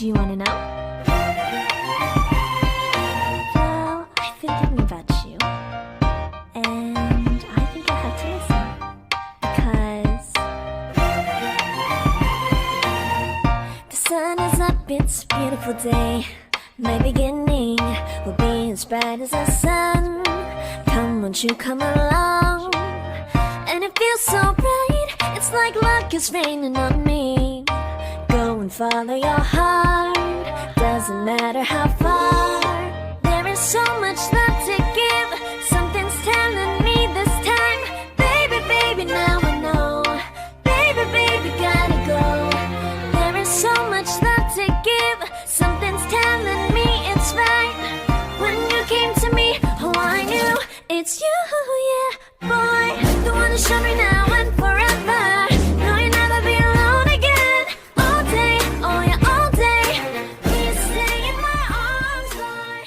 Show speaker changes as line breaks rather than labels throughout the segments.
Do you want to know? Well, I've been thinking about you, and I think I have to listen, because the sun is up, it's a beautiful day. My beginning will be as bright as the sun. Come, won't you come along? And it feels so bright, it's like luck is raining on me. Go and follow your heart, doesn't matter how far. There is so much love to give, something's telling me this time. Baby, baby, now I know. Baby, baby, gotta go. There is so much love to give, something's telling me it's right. When you came to me, oh I knew it's you, yeah, boy. The one who showed me now and forever. No, you'll never be alone again. All day, oh yeah, all day. Please stay in my arms, boy.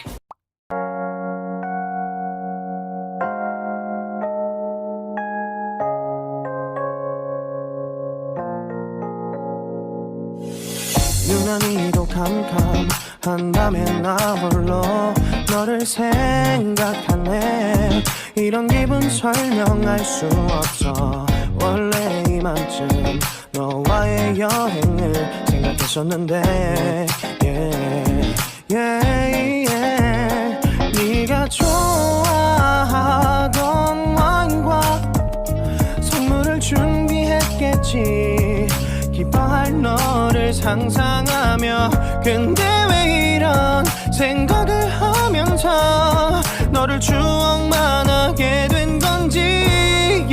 유난히도 캄캄한 밤에 나 홀로 너를 생각하네. 이런 기분 설명할 수 없어. 원래 이맘쯤 너와의 여행을 생각했었는데 네가 좋아하던 와인과 선물을 준비했겠지. 기뻐할 너를 상상하며. 근데 왜 이런 생각을 하면서 너를 추억만 하게 된 건지,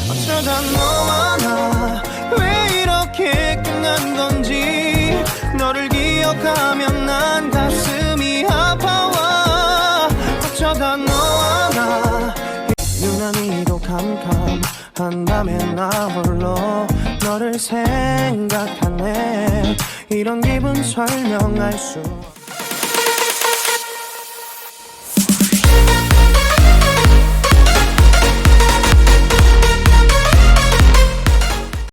어쩌다 너와 나 왜 이렇게 끝난 건지. 너를 기억하면 난 가슴이 아파와. 어쩌다 너와 나. 유난히도 캄캄한 밤에 나 홀로 너를 생각하네. 이런 기분 설명할 수